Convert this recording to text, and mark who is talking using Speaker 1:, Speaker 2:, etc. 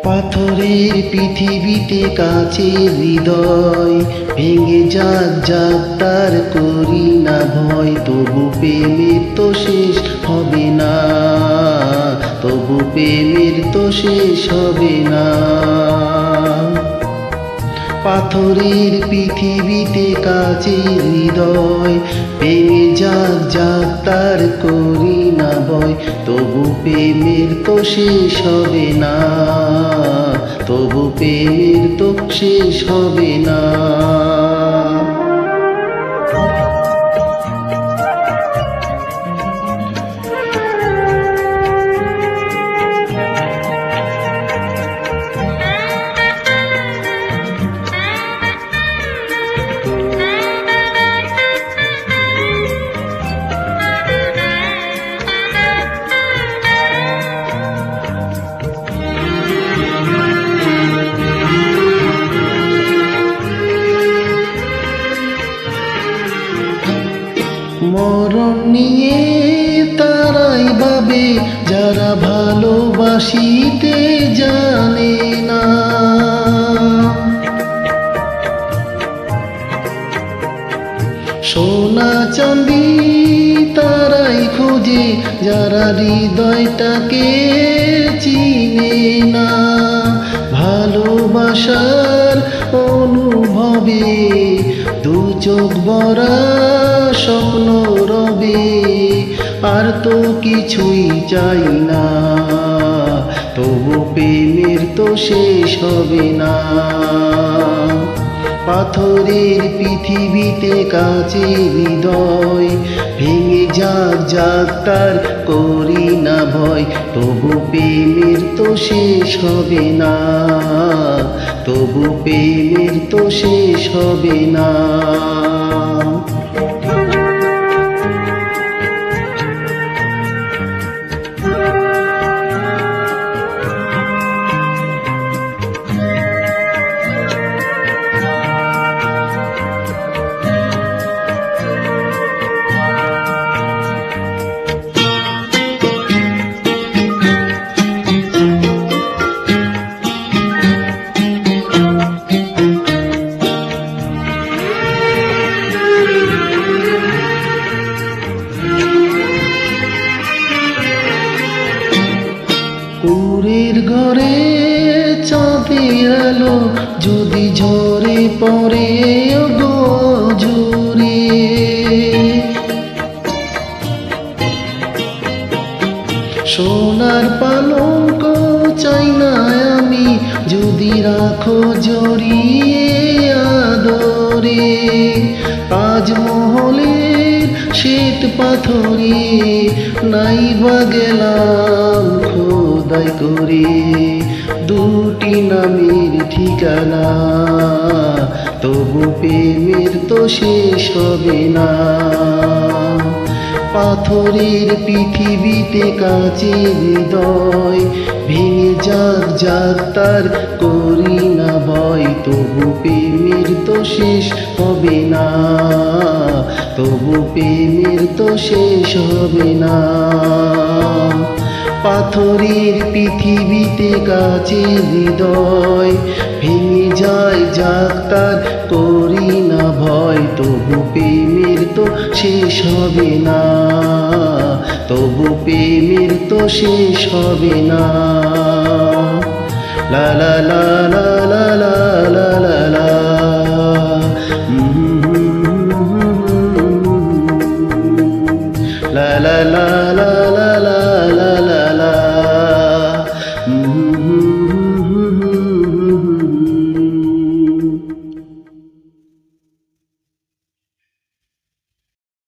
Speaker 1: পাথরের পৃথিবীতে কাছের হৃদয় ভেঙে যাক যাক তার করি না ভয়। তবু প্রেমের তো শেষ হবে না, তবু প্রেমের তো শেষ হবে না। পাথরের পৃথিবীতে কাছের হৃদয় ভেঙে যাক যাক তার করি না ভয়। তবু প্রেমের তো শেষ হবে না, তবু প্রেমের তো শেষ হবে না। মরণ নিয়ে তারাই ভাবে যারা ভালোবাসিতে জানে না। সোনা চাঁদি তারাই খোঁজে যারা হৃদয়টাকে চিনে না। ভালোবাসার অনুভবে দু চোখ ভরা স্বপ্ন রবে, আর তো কিছুই চাই না। তবু প্রেমের তো শেষ হবে না। পাথরের পৃথিবীতে কাছে হৃদয় ভেঙে যাক যাক তার করি না ভয়। তবু প্রেমের তো শেষ হবে না, তবু প্রেমের তো শেষ হবে না। কুড়ের ঘরে চাঁদের আলো যদি ঝরে পড়ে গজুরে, সোনার পালঙ্ক চাই না আমি যদি রাখো জড়িয়ে আদরে। তাজমহলের শ্বেত পাথরে নাই বা গেলাম খোদাই করে দুটি নামের ঠিকানা। তবু প্রেমের তো শেষ হবে না। পাথরের পৃথিবীতে কাছে হৃদয় ভেঙে যাক যাক তার করি না ভয়। তবু প্রেমের তো শেষ হবে না, তবু প্রেমের তো শেষ হবে না। পাথরের পৃথিবীতে কাছে হৃদয় ভেঙে যায় যাক তার করি না ভয়। তবু প্রেমের তো শেষ হবে না, তবু প্রেমের তো শেষ হবে না। লা লা লা লা লা লা লা লা লা। La la la la la